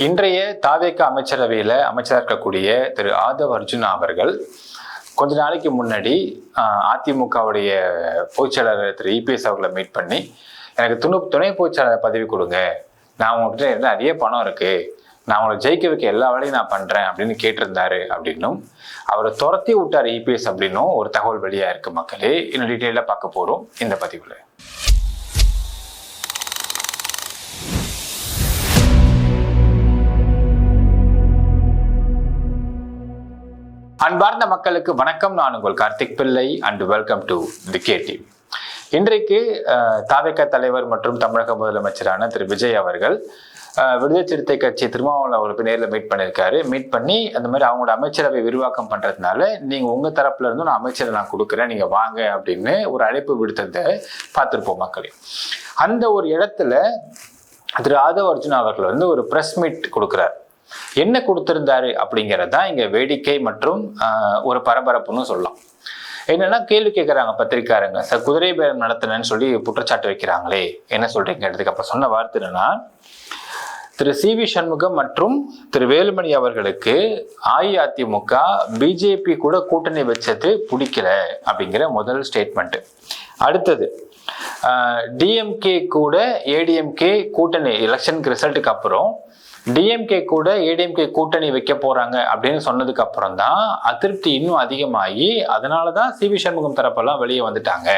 இன்றைய தாவேக அமைச்சரவையில் அமைச்சராக இருக்கக்கூடிய திரு ஆதவ் அர்ஜுனா அவர்கள் கொஞ்ச நாளைக்கு முன்னாடி அதிமுகவுடைய பொதுச்செயலாளர் திரு இபிஎஸ் அவர்களை மீட் பண்ணி எனக்கு துணை பொதுச்செயலாளர் பதவி கொடுங்க, நான் உங்ககிட்ட நிறைய பணம் இருக்கு, நான் உங்களை ஜெயிக்க வைக்க எல்லா வேலையும் நான் பண்றேன் அப்படின்னு கேட்டிருந்தாரு அப்படின்னும் அவரை துரத்தி விட்டார் இபிஎஸ் அப்படின்னும் ஒரு தகவல் வெளியா இருக்கு. மக்களே, இன்னும் டீட்டெயிலாக பார்க்க போறோம் இந்த பதிவுல. அன்பார்ந்த மக்களுக்கு வணக்கம். நான் உங்கள் கார்த்திக் பிள்ளை and welcome to the K TV. இன்றைக்கு தாவேக தலைவர் மற்றும் தமிழக முதலமைச்சரான திரு விஜய் அவர்கள் விடுதலை சிறுத்தை கட்சி திருமாவளவன் அவர்களுக்கு நேரில் மீட் பண்ணியிருக்காரு. மீட் பண்ணி அந்த மாதிரி அவங்களோட அமைச்சரவை விரிவாக்கம் பண்றதுனால நீங்க உங்க தரப்புல இருந்தும் நான் அமைச்சரை நான் கொடுக்குறேன், நீங்க வாங்க அப்படின்னு ஒரு அழைப்பு விடுத்ததை பார்த்திருப்போம் மக்களே. அந்த ஒரு இடத்துல திரு ஆதவ் அர்ஜுனா அவர்கள் வந்து ஒரு பிரஸ் மீட் கொடுக்குறாரு. என்ன கொடுத்திருந்தாரு அப்படிங்கிறது தான் இங்க வேடிக்கை மற்றும் ஒரு பரபரப்புன்னு சொல்லலாம். என்னன்னா கேள்வி கேட்கறாங்க பத்திரிக்காரங்க, சார் குதிரை பேரம் நடத்தினேன்னு சொல்லி குற்றச்சாட்டு வைக்கிறாங்களே, என்ன சொல்றீங்க? அதுக்கப்புறம் சொன்ன வார்த்தை என்னன்னா, திரு சி.வி. சண்முகம் மற்றும் திரு வேலுமணி அவர்களுக்கு அஇஅதிமுக பிஜேபி கூட கூட்டணி வச்சது பிடிக்கல அப்படிங்கிற முதல் ஸ்டேட்மெண்ட். அடுத்தது டிஎம்கே கூட ஏடிஎம்கே கூட்டணி எலெக்ஷனுக்கு ரிசல்ட்டுக்கு அப்புறம் டிஎம்கே கூட ஏடிஎம்கே கூட்டணி வைக்க போறாங்க அப்படின்னு சொன்னதுக்கு அப்புறம் தான் அதிருப்தி இன்னும் அதிகமாகி அதனாலதான் சி.வி. சண்முகம் தரப்பெல்லாம் வெளியே வந்துட்டாங்க.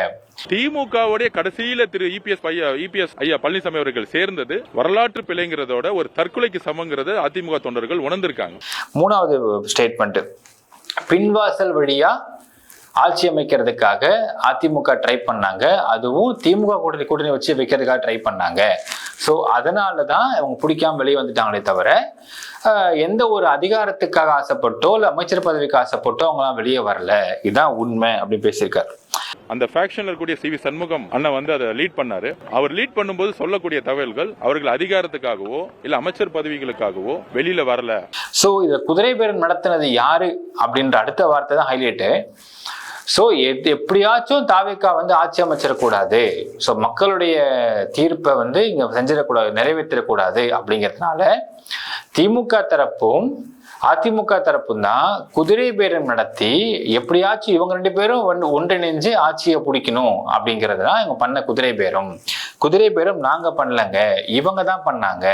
திமுகவுடைய கடைசியில திரு இபிஎஸ் ஐயா பழனிசாமி அவர்கள் சேர்ந்தது வரலாற்று பிழைங்கிறதோட ஒரு தற்கொலைக்கு சமங்கிறது அதிமுக தொண்டர்கள் உணர்ந்திருக்காங்க. மூணாவது ஸ்டேட்மெண்ட், பின்வாசல் வழியா ஆட்சி அமைக்கிறதுக்காக அதிமுக ட்ரை பண்ணாங்க, அதுவும் திமுக கூட்டணி வச்சு வைக்கிறதுக்காக ட்ரை பண்ணாங்க. ஸோ அதனால தான் அவங்க பிடிக்காம வெளியே வந்துட்டாங்களே தவிர எந்த ஒரு அதிகாரத்துக்காக ஆசைப்பட்டோ இல்லை அமைச்சர் பதவிக்கு ஆசைப்பட்டோ அவங்களாம் வெளியே வரல, இதுதான் உண்மை அப்படின்னு பேசியிருக்காரு. அந்த ஃபேக்ஷன்ல இருக்கக்கூடிய சி.வி. சண்முகம் அண்ணன் வந்து அதை லீட் பண்ணாரு. அவர் லீட் பண்ணும்போது சொல்லக்கூடிய தகவல்கள் அவர்கள் அதிகாரத்துக்காகவோ இல்ல அமைச்சர் பதவிகளுக்காகவோ வெளியில வரல. ஸோ இதை குதிரை பேரம் நடத்தினது யாரு அப்படின்ற அடுத்த வார்த்தை தான் ஹைலைட்டு. ஸோ எப்படியாச்சும் தாவேகா வந்து ஆட்சி அமைச்சிடக்கூடாது, ஸோ மக்களுடைய தீர்ப்பை வந்து இங்க செஞ்சிடக்கூடாது, நிறைவேற்றிடக்கூடாது அப்படிங்கிறதுனால திமுக தரப்பும் அதிமுக தரப்பும் தான் குதிரை பேரம் நடத்தி எப்படியாச்சும் இவங்க ரெண்டு பேரும் ஒன்றிணைஞ்சு ஆட்சியை பிடிக்கணும் அப்படிங்கிறது தான் இவங்க பண்ண குதிரை பேரம். குதிரை பேரம் நாங்க பண்ணலங்க, இவங்க தான் பண்ணாங்க.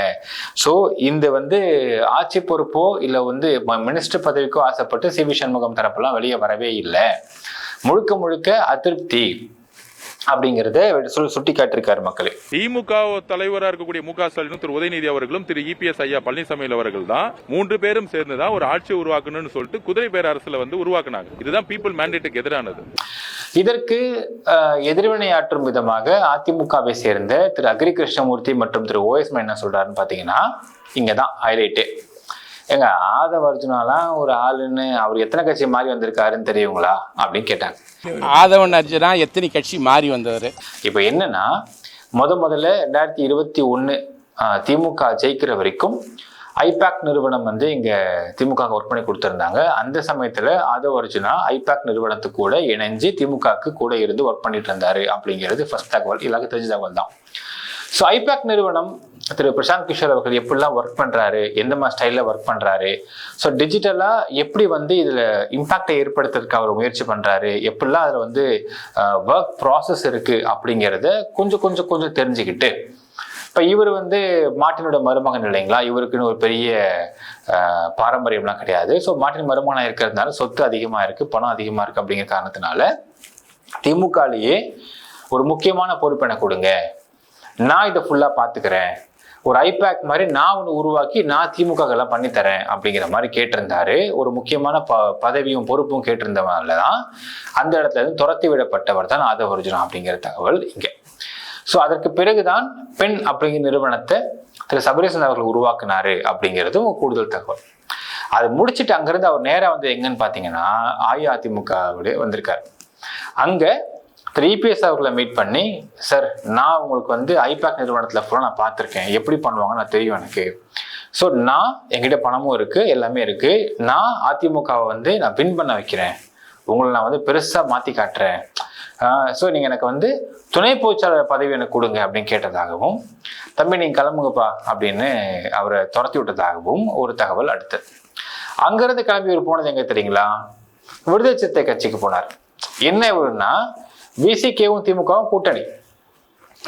ஸோ இந்த வந்து ஆட்சி பொறுப்போ இல்லை வந்து மினிஸ்டர் பதவிக்கோ ஆசைப்பட்டு சி.வி. சண்முகம் தரப்பெல்லாம் வெளியே வரவே இல்லை. முழுக்க முழுக்க அதிருப்தி அப்படிங்கறத சுட்டி காட்டிருக்காரு மக்களே. திமுக தலைவராக இருக்கக்கூடிய மு க ஸ்டாலின் திரு உதயநிதி அவர்களும் திரு இபிஎஸ் ஐயா பழனிசாமி அவர்கள் தான் 3 பேரும் சேர்ந்துதான் ஒரு ஆட்சியை உருவாக்கணும்னு சொல்லிட்டு குதிரை பேர அரசுல வந்து உருவாக்குனாங்க. இதுதான் பீப்புள் மேண்டேட்டுக்கு எதிரானது. இதற்கு எதிர்வினையாற்றும் விதமாக அதிமுகவை சேர்ந்த திரு அக்ரி கிருஷ்ணமூர்த்தி மற்றும் திரு ஓஎஸ் என்ன சொல்றாருன்னு பாத்தீங்கன்னா, இங்கதான் ஹைலைட்டே. எங்க ஆதவ் அர்ஜுனாலாம் ஒரு ஆளுன்னு அவர் எத்தனை கட்சி மாறி வந்திருக்காருன்னு தெரியுங்களா அப்படின்னு கேட்டாங்க. ஆதவன் அர்ஜுனா எத்தனை கட்சி மாறி வந்தவர்? இப்ப என்னன்னா, முதல்ல 2021 திமுக ஜெயிக்கிற வரைக்கும் ஐபேக் நிறுவனம் வந்து இங்க திமுக ஒர்க் பண்ணி கொடுத்திருந்தாங்க. அந்த சமயத்துல ஆதவ் அர்ஜுனா ஐபேக் நிறுவனத்துக்கு கூட இணைஞ்சு திமுகக்கு கூட இருந்து ஒர்க் பண்ணிட்டு இருந்தாரு அப்படிங்கிறது ஃபர்ஸ்ட் தகவல், எல்லாருக்கும் தெரிஞ்ச தகவல் தான். ஸோ ஐபேக் நிறுவனம் திரு பிரசாந்த் கிஷோர் அவர்கள் எப்படிலாம் ஒர்க் பண்றாரு, எந்த மாதிரி ஸ்டைல்ல ஒர்க் பண்றாரு, ஸோ டிஜிட்டலா எப்படி வந்து இதுல இம்பாக்டை ஏற்படுத்துறதுக்கு அவர் முயற்சி பண்றாரு, எப்படிலாம் அதுல வந்து ஒர்க் ப்ராசஸ் இருக்கு அப்படிங்கிறத கொஞ்சம் தெரிஞ்சுக்கிட்டு, இப்ப இவர் வந்து மார்ட்டினோட மருமகன் இல்லைங்களா, இவருக்குன்னு ஒரு பெரிய பாரம்பரியம்லாம் கிடையாது. ஸோ மார்ட்டின் மருமகனா இருக்கிறதுனால சொத்து அதிகமா இருக்கு, பணம் அதிகமா இருக்கு அப்படிங்கிற காரணத்தினால திமுகலேயே ஒரு முக்கியமான பொறுப்பென கொடுங்க, நான் இதை ஃபுல்லா பாத்துக்கிறேன், ஒரு ஐபேக் மாதிரி நான் ஒன்று உருவாக்கி நான் திமுக எல்லாம் பண்ணித்தரேன் அப்படிங்கிற மாதிரி கேட்டிருந்தாரு. ஒரு முக்கியமான பதவியும் பொறுப்பும் கேட்டிருந்தவனால தான் அந்த இடத்துல இருந்து துரத்தி விடப்பட்டவர் தான் ஆதவ் அர்ஜுனா அப்படிங்கிற தகவல் இங்க. ஸோ அதற்கு பிறகுதான் பெண் அப்படிங்கிற நிறுவனத்தை திரு சபரீசன் அவர்கள் உருவாக்குனாரு அப்படிங்கிறதும் கூடுதல் தகவல். அதை முடிச்சுட்டு அங்கிருந்து அவர் நேராக வந்து எங்கன்னு பார்த்தீங்கன்னா அஇஅதிமுக வந்திருக்காரு. அங்க திரு இபிஎஸ் அவர்களை மீட் பண்ணி, சார் நான் உங்களுக்கு வந்து ஐபேக் நிறுவனத்தில் ஃபுல்லாக நான் பார்த்துருக்கேன், எப்படி பண்ணுவாங்கன்னு நான் தெரியும் எனக்கு. ஸோ நான் என்கிட்ட பணமும் இருக்கு, எல்லாமே இருக்கு, நான் அதிமுகவை வந்து நான் வின் பண்ண வைக்கிறேன், உங்களை நான் வந்து பெருசா மாத்தி காட்டுறேன், ஸோ நீங்க எனக்கு வந்து துணை பொதுச்செயலாளர் பதவி எனக்கு கொடுங்க அப்படின்னு கேட்டதாகவும், தம்பி நீங்க கிளம்புங்கப்பா அப்படின்னு அவரை துரத்தி விட்டதாகவும் ஒரு தகவல் அடுத்தது. அங்கிருந்து கிளம்பி இவர் போனது எங்க தெரியுங்களா? விடுதலை சிறுத்தை கட்சிக்கு போனார். என்ன இவருன்னா, விசிகேவும் திமுகவும் கூட்டணி,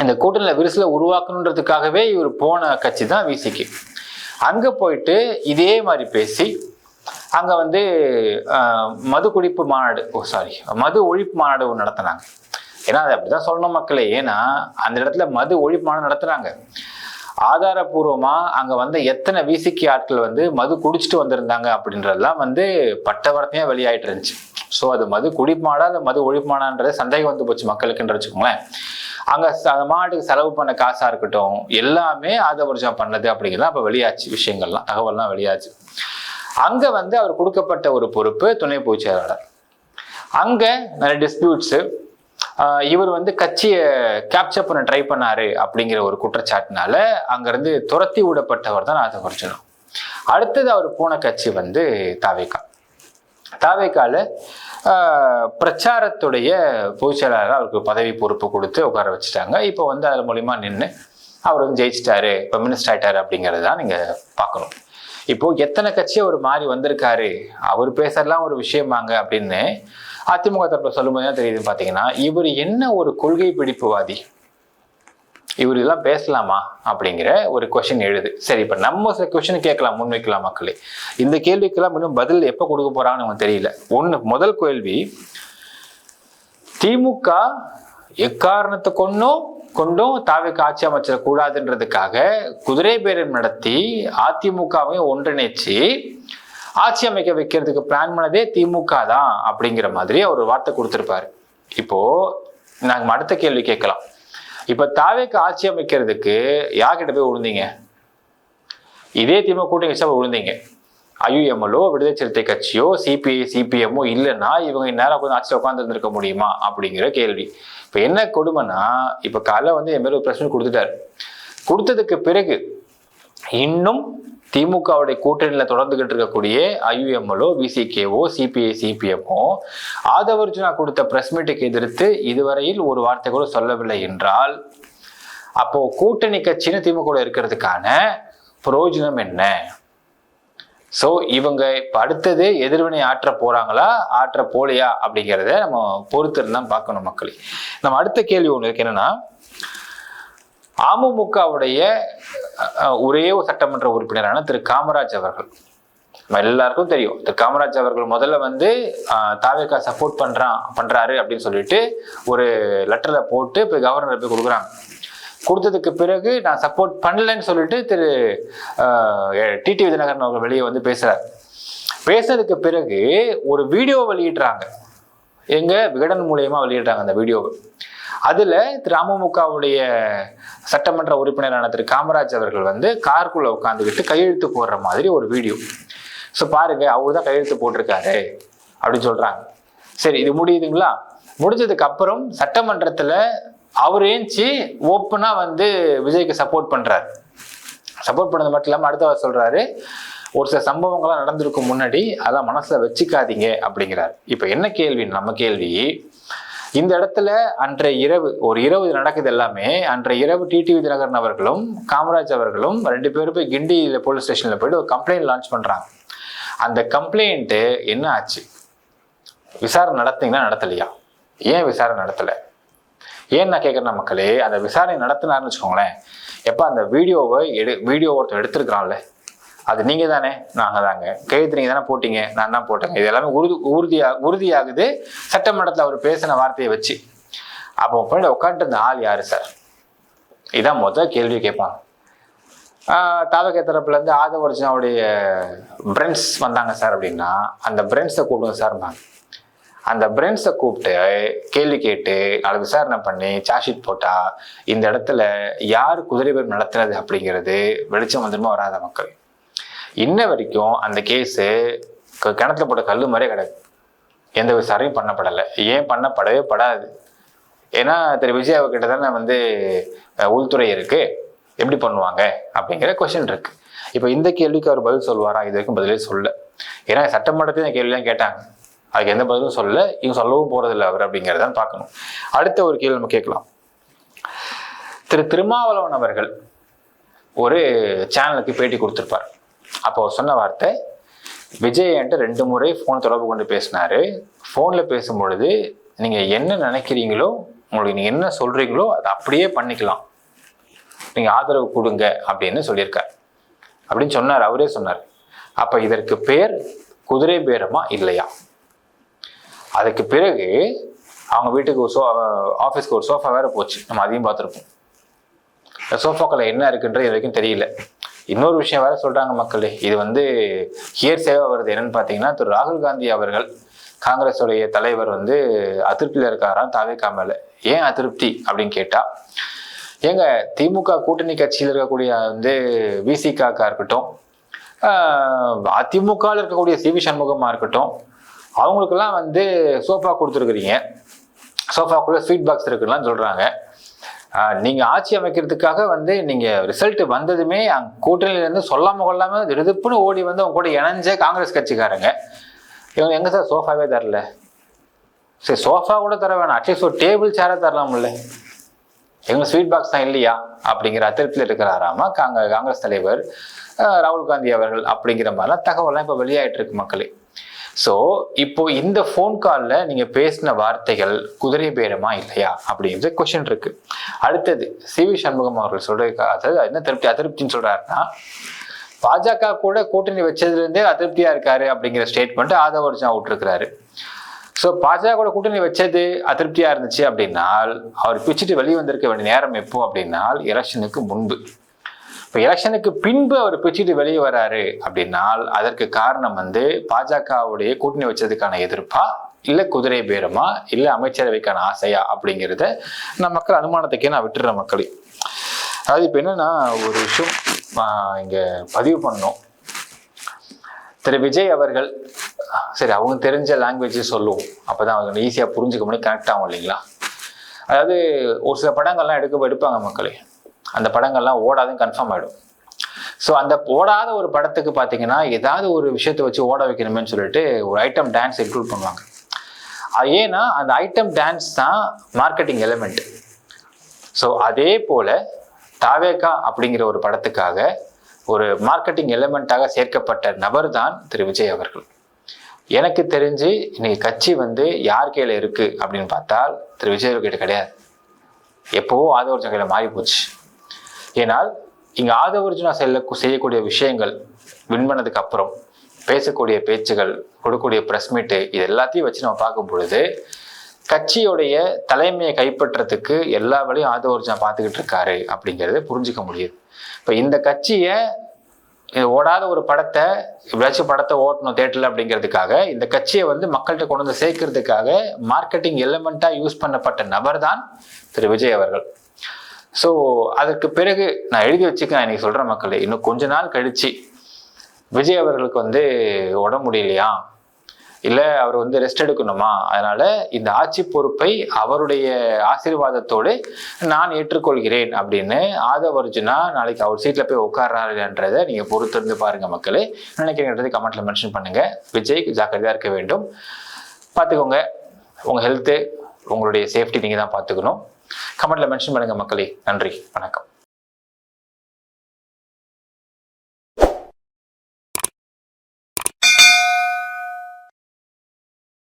இந்த கூட்டணியில விரிசலை உருவாக்கணுன்றதுக்காகவே இவர் போன கட்சி தான் விசிகே. அங்க போயிட்டு இதே மாதிரி பேசி அங்க வந்து மது குடிப்பு மாநாடு மது ஒழிப்பு மாநாடு ஒன்று நடத்தினாங்க. ஏன்னா அது அப்படிதான் சொல்லணும் மக்களே. ஏன்னா அந்த இடத்துல மது ஒழிப்பு மாநாடு நடத்துறாங்க. ஆதாரபூர்வமா அங்க வந்து எத்தனை விசிகே ஆட்கள் வந்து மது குடிச்சிட்டு வந்திருந்தாங்க அப்படின்றதெல்லாம் வந்து பட்டவர்த்தையா வெளியாயிட்டு இருந்துச்சு. ஸோ அது மது குடிப்பாடா அது மது ஒழிப்பானான்றது சந்தேகம் வந்து போச்சு மக்களுக்குன்ற வச்சுக்கோங்களேன். அங்க அந்த மாநாட்டுக்கு செலவு பண்ண காசா இருக்கட்டும் எல்லாமே ஆதவர்ஜம் பண்ணது அப்படிங்கிறது அப்ப வெளியாச்சு, விஷயங்கள்லாம் தகவல்லாம் வெளியாச்சு. அங்க வந்து அவர் கொடுக்கப்பட்ட ஒரு பொறுப்பு துணை பொதுச் செயலாளர். அங்க நிறைய டிஸ்பியூட்ஸ், இவர் வந்து கட்சியை கேப்சர் பண்ண ட்ரை பண்ணாரு அப்படிங்கிற ஒரு குற்றச்சாட்டுனால அங்கிருந்து துரத்தி விடப்பட்டவர் தான் ஆதவர்ஜனம். அடுத்தது அவர் போன கட்சி வந்து தாவேகா. தாவேகால பிரச்சாரத்துடைய பொதுச் செயலாளர் அவருக்கு பதவி பொறுப்பு கொடுத்து உட்கார வச்சுட்டாங்க. இப்போ வந்து அது மூலியமா நின்று அவர் வந்து ஜெயிச்சிட்டாரு, இப்போ மினிஸ்டர் ஆயிட்டாரு அப்படிங்கிறது தான் நீங்க பார்க்கணும். இப்போ எத்தனை கட்சி அவர் மாறி வந்திருக்காரு, அவர் பேசலாம் ஒரு விஷயமாங்க அப்படின்னு அதிமுக தரப்புல சொல்லும்போது தான் தெரியுதுன்னு பார்த்தீங்கன்னா, இவர் என்ன ஒரு கொள்கை பிடிப்புவாதி, இவர் இதெல்லாம் பேசலாமா அப்படிங்கிற ஒரு கொஸ்டின் எழுது. சரி, இப்ப நம்ம சில கொஸ்டின் கேட்கலாம், முன்வைக்கலாம் மக்களே. இந்த கேள்விக்கெல்லாம் இன்னும் பதில் எப்ப கொடுக்க போறாங்கன்னு நமக்கு தெரியல. முதல் கேள்வி, திமுக எக்காரணத்தை கொண்டும் தாவேகா ஆட்சி அமைச்சர கூடாதுன்றதுக்காக குதிரை பேரம் நடத்தி அதிமுகவையும் ஒன்றிணைச்சு ஆட்சி அமைக்க வைக்கிறதுக்கு பிளான் பண்ணதே திமுக தான் அப்படிங்கிற மாதிரி அவர் வார்த்தை கொடுத்திருப்பாரு. இப்போ நாங்க அடுத்த கேள்வி கேட்கலாம். இப்ப தாவேக்கு ஆட்சி அமைக்கிறதுக்கு யார்கிட்ட போய் விழுந்தீங்க? இதே திமுக கூட்டணி வச்சா விழுந்தீங்க. ஐயுஎம்எல்ஓ, விடுதலை சிறுத்தை கட்சியோ, சிபிஐ சிபிஎம்மோ இல்லைன்னா இவங்க நேரம் உட்காந்து ஆட்சியில் உட்கார்ந்து இருந்திருக்க முடியுமா அப்படிங்கிற கேள்வி. இப்ப என்ன கொடுமைன்னா, இப்ப காலைல வந்து என் மேல ஒரு பிரச்சனை கொடுத்துட்டாரு. கொடுத்ததுக்கு பிறகு இன்னும் திமுகவுடைய கூட்டணியில தொடர்ந்துகிட்டு இருக்கக்கூடிய ஐயுஎம்எல்ஓ, விசிகேவோ, சிபிஐ சிபிஎம்மோ ஆதவர்ஜுனா கொடுத்த பிரஸ் மீட்டுக்கு எதிர்த்து இதுவரையில் ஒரு வார்த்தை கூட சொல்லவில்லை என்றால் அப்போ கூட்டணி கட்சின்னு திமுக இருக்கிறதுக்கான பிரயோஜனம் என்ன? சோ இவங்க இப்ப அடுத்தது எதிர்வினை ஆற்ற போறாங்களா, ஆற்ற போலையா அப்படிங்கிறத நம்ம பொறுத்திருந்தான் பார்க்கணும் மக்களே. நம்ம அடுத்த கேள்வி ஒண்ணு இருக்கு. என்னன்னா, அமமுகவுடைய ஒரே ஒரு சட்டமன்ற உறுப்பினரான திரு காமராஜ் அவர்கள், எல்லாருக்கும் தெரியும், திரு காமராஜ் அவர்கள் முதல்ல வந்து தாவேகா சப்போர்ட் பண்றாரு அப்படின்னு சொல்லிட்டு ஒரு லெட்டர்ல போட்டு போய் கவர்னர் போய் கொடுக்குறாங்க. கொடுத்ததுக்கு பிறகு நான் சப்போர்ட் பண்ணலன்னு சொல்லிட்டு திரு டிடி விஜயநகரன் அவர்கள் வெளியே வந்து பேசுறாரு. பேசுறதுக்கு பிறகு ஒரு வீடியோ வெளியிடுறாங்க, எங்க விகடன் மூலியமா வெளியிடுறாங்க அந்த வீடியோவை. அதுல திரு அமமுகவுடைய சட்டமன்ற உறுப்பினரான திரு காமராஜ் அவர்கள் வந்து காருக்குள்ள உட்காந்துக்கிட்டு கையெழுத்து போடுற மாதிரி ஒரு வீடியோ. ஸோ பாருங்க, அவரு தான் கையெழுத்து போட்டிருக்காரு அப்படின்னு சொல்றாங்க. சரி, இது முடியுதுங்களா? முடிஞ்சதுக்கு அப்புறம் சட்டமன்றத்துல அவர் ஏஞ்சி ஓப்பனா வந்து விஜய்க்கு சப்போர்ட் பண்றாரு. சப்போர்ட் பண்ணது மட்டும் இல்லாம அடுத்தவர் சொல்றாரு, ஒரு சில சம்பவங்கள்லாம் நடந்திருக்கும் முன்னாடி அதெல்லாம் மனசுல வச்சுக்காதீங்க அப்படிங்கிறாரு. இப்ப என்ன கேள்வி, நம்ம கேள்வி, இந்த இடத்துல அன்றைய இரவு ஒரு இரவு நடக்குது எல்லாமே. அன்றைய இரவு டிடி விஜயநகரன் அவர்களும் காமராஜ் அவர்களும் 2 பேரும் போய் கிண்டியில போலீஸ் ஸ்டேஷன்ல போயிட்டு ஒரு கம்ப்ளைண்ட் லான்ச் பண்றாங்க. அந்த கம்ப்ளைண்ட் என்ன ஆச்சு? விசாரணை நடத்தீங்கன்னா நடத்தலையா? ஏன் விசாரணை நடத்தல? ஏன் நான் கேட்கறேன் மக்களே, அந்த விசாரணை நடத்தினாருன்னு வச்சுக்கோங்களேன், எப்ப அந்த வீடியோ ஒருத்தர் எடுத்திருக்கிறான்ல, அது நீங்க தானே? நாங்க தாங்க. கையெழுத்து நீங்க தானே போட்டீங்க, நான் தான் போட்டேங்க. இது எல்லாமே உறுதியாகுது சட்டமன்றத்தில் அவர் பேசின வார்த்தையை வச்சு. அப்போ போய் உட்காந்துட்டு இருந்த ஆள் யாரு சார்? இதான் முதல் கேள்வி கேட்பாங்க. தாவக தரப்புல இருந்து ஆதவர்ஜனாவுடைய பிரெண்ட்ஸ் வந்தாங்க சார் அப்படின்னா, அந்த பிரெண்ட்ஸை கூப்பிடுங்க சார். அந்த பிரெண்ட்ஸை கூப்பிட்டு கேள்வி கேட்டு நாளை விசாரணை பண்ணி சார்ஜ் ஷீட் போட்டா இந்த இடத்துல யார் குதிரை பேரம் நடத்துறது அப்படிங்கிறது வெளிச்சம் வந்துருமா வராத மக்கள். இன்ன வரைக்கும் அந்த கேஸு கிணத்துல போட்ட கல்லு மாதிரியே கிடையாது. எந்த விசாரணையும் பண்ணப்படலை. ஏன் பண்ணப்படவே படாது? ஏன்னா திரு விஜய் அவர்கிட்ட தானே வந்து உள்துறை இருக்கு, எப்படி பண்ணுவாங்க அப்படிங்கிற கொஸ்டின் இருக்கு. இப்போ இந்த கேள்விக்கு அவர் பதில் சொல்லுவாரா? இது வரைக்கும் பதிலே சொல்ல. ஏன்னா சட்டமன்றத்தையும் இந்த கேள்விலாம் கேட்டாங்க. அதுக்கு எந்த பதிலும் சொல்லல, இவங்க சொல்லவும் போறதில்லை அவர் அப்படிங்கிறதான் பார்க்கணும். அடுத்த ஒரு கேள்வி நம்ம கேட்கலாம். திரு திருமாவளவன் அவர்கள் ஒரு சேனலுக்கு பேட்டி கொடுத்திருப்பார். அப்போ சொன்ன வார்த்தை, விஜய் என்கிட்ட 2 முறை ஃபோன் தொடர்பு கொண்டு பேசினாரு. ஃபோனில் பேசும்பொழுது நீங்கள் என்ன நினைக்கிறீங்களோ, உங்களுக்கு நீங்கள் என்ன சொல்கிறீங்களோ அதை அப்படியே பண்ணிக்கலாம், நீங்கள் ஆதரவு கொடுங்க அப்படின்னு சொல்லியிருக்கார் அப்படின்னு சொன்னார். அவரே சொன்னார். அப்போ இதற்கு பேர் குதிரை பேரமா இல்லையா? அதுக்கு பிறகு அவங்க வீட்டுக்கு ஒரு ஆஃபீஸ்க்கு ஒரு சோஃபா வேற போச்சு. நம்ம அதையும் பார்த்துருப்போம். சோஃபாக்களை என்ன இருக்குன்றது இது வரைக்கும் தெரியல. இன்னொரு விஷயம் வேற சொல்றாங்க மக்களே, இது வந்து ஹியர் சேவா வருது. என்னன்னு பார்த்தீங்கன்னா, திரு ராகுல் காந்தி அவர்கள், காங்கிரஸுடைய தலைவர் வந்து அதிருப்தியில் இருக்காராம் தாவேகா மேல. ஏன் அதிருப்தி அப்படின்னு கேட்டா, ஏங்க திமுக கூட்டணி கட்சியில் இருக்கக்கூடிய வந்து விசிகாக்கா இருக்கட்டும், அதிமுக இருக்கக்கூடிய சிவி சண்முகமா இருக்கட்டும், அவங்களுக்கெல்லாம் வந்து சோஃபா கொடுத்துருக்குறீங்க, சோஃபாக்குள்ள ஸ்வீட் பாக்ஸ் இருக்குலாம் சொல்றாங்க. நீங்க ஆட்சி அமைக்கிறதுக்காக வந்து நீங்க ரிசல்ட் வந்ததுமே கூட்டணியில இருந்து சொல்லாம கொள்ளாம திடுப்புன்னு ஓடி வந்து அவங்க கூட இணைஞ்ச காங்கிரஸ் கட்சிக்காரங்க இவங்க எங்க சார் சோஃபாவே தரல? சரி, சோஃபா கூட தர வேணாம், அட்லீஸ்ட் ஒரு டேபிள் சேரை தரலாம்ல, எங்க ஸ்வீட் பாக்ஸ் தான் இல்லையா அப்படிங்கிற அதிருப்தியில் இருக்கிறாராமா காங்கிரஸ் தலைவர் ராகுல் காந்தி அவர்கள். அப்படிங்கிற மாதிரிலாம் தகவல்லாம் இப்போ வெளியாயிட்டு இருக்கு மக்களே. ஸோ இப்போ இந்த ஃபோன் காலில் நீங்கள் பேசின வார்த்தைகள் குதிரை பேரமா இல்லையா அப்படிங்கிற கொஸ்டின் இருக்கு. அடுத்தது சிவி சண்முகம் அவர்கள் சொல்றதுக்கு, அதாவது என்ன அதிருப்தின்னு சொல்றாருன்னா, பாஜக கூட கூட்டணி வச்சதுலேருந்தே அதிருப்தியா இருக்காரு அப்படிங்கிற ஸ்டேட்மெண்ட் ஆதவ அர்ஜுனா விட்டுருக்கிறாரு. ஸோ பாஜக கூட கூட்டணி வச்சது அதிருப்தியா இருந்துச்சு அப்படின்னால் அவர் பிச்சுட்டு வெளியே வந்திருக்க வேண்டிய நேரம் எப்போ அப்படின்னால் எலெக்ஷனுக்கு முன்பு. இப்போ எலெக்ஷனுக்கு பின்பு அவர் பிச்சுட்டு வெளியே வராரு அப்படின்னால் அதற்கு காரணம் வந்து பாஜகவுடைய கூட்டணி வச்சதுக்கான எதிர்ப்பா, இல்லை குதிரை பேரமா, இல்லை அமைச்சரவைக்கான ஆசையா அப்படிங்கிறத நான் மக்கள் அனுமானத்துக்கே நான் விட்டுற மக்களே. அதாவது இப்போ என்னன்னா ஒரு விஷயம் இங்க பதிவு பண்ணோம். திரு விஜய் அவர்கள், சரி அவங்க தெரிஞ்ச லாங்குவேஜ் சொல்லுவோம், அப்போதான் அவங்க ஈஸியாக புரிஞ்சுக்க முடியும், கனெக்ட் ஆகும் இல்லைங்களா? அதாவது ஒரு சில படங்கள்லாம் எடுப்பாங்க மக்களே, அந்த படங்கள்லாம் ஓடாதுன்னு கன்ஃபார்ம் ஆகிடும். ஸோ அந்த ஓடாத ஒரு படத்துக்கு பார்த்தீங்கன்னா ஏதாவது ஒரு விஷயத்தை வச்சு ஓட வைக்கணுமேன்னு சொல்லிட்டு ஒரு ஐட்டம் டான்ஸ் இன்க்ளூட் பண்ணுவாங்க. அது ஏன்னா அந்த ஐட்டம் டான்ஸ் தான் மார்க்கெட்டிங் எலிமெண்ட். ஸோ அதே போல் தாவேகா அப்படிங்கிற ஒரு படத்துக்காக ஒரு மார்க்கெட்டிங் எலிமெண்ட்டாக சேர்க்கப்பட்ட நபர் தான் திரு விஜய் அவர்கள். எனக்கு தெரிஞ்சு இன்னைக்கு கட்சி வந்து யார் கையில் இருக்கு அப்படின்னு பார்த்தால் திரு விஜய் கிட்ட கிடையாது. எப்போவோ ஆதவர்ஜுனா கையில் மாறி போச்சு. ஏனால் இங்கே ஆதவர்ஜுனா செய்யக்கூடிய விஷயங்கள், வின் பண்ணதுக்கு அப்புறம் பேசக்கூடிய பேச்சுகள், கொடுக்கக்கூடிய ப்ரெஸ் மீட்டு, இது எல்லாத்தையும் வச்சு நம்ம பார்க்கும் பொழுது கட்சியுடைய தலைமையை கைப்பற்றத்துக்கு எல்லா வழியும் ஆதவர்ஜுனா பார்த்துக்கிட்டு இருக்காரு அப்படிங்கிறத புரிஞ்சுக்க முடியுது. இப்போ இந்த கட்சியை ஓடாத ஒரு படத்தை எப்படியாச்சும் படத்தை ஓட்டணும் தேட்டரில் அப்படிங்கிறதுக்காக இந்த கட்சியை வந்து மக்கள்கிட்ட கொண்டு வந்து சேர்க்கறதுக்காக மார்க்கெட்டிங் எலிமெண்ட்டாக யூஸ் பண்ணப்பட்ட நபர் தான் திரு விஜய் அவர்கள். ஸோ அதற்கு பிறகு நான் எழுதி வச்சுக்க இன்னைக்கு சொல்கிற மக்களே, இன்னும் கொஞ்ச நாள் கழிச்சு விஜய் அவர்களுக்கு வந்து உடம்பு முடியலையா, இல்லை அவர் வந்து ரெஸ்ட் எடுக்கணுமா, அதனால இந்த ஆட்சி பொறுப்பை அவருடைய ஆசீர்வாதத்தோடு நான் ஏற்றுக்கொள்கிறேன் அப்படின்னு ஆதவ அர்ஜுனா நாளைக்கு அவர் சீட்டில் போய் உட்கார்றாருன்றதை நீங்கள் பொறுத்திருந்து பாருங்க மக்களே. நினைக்கிறீங்கன்றது கமெண்ட்ல மென்ஷன் பண்ணுங்க. விஜய் ஜாக்கிரதையாக இருக்க வேண்டும், பார்த்துக்கோங்க. உங்கள் ஹெல்த்து, உங்களுடைய சேஃப்டி நீங்கள் தான் பார்த்துக்கணும். கமெண்ட்ல மென்ஷன் பண்ணுங்க மக்களே. நன்றி, வணக்கம்.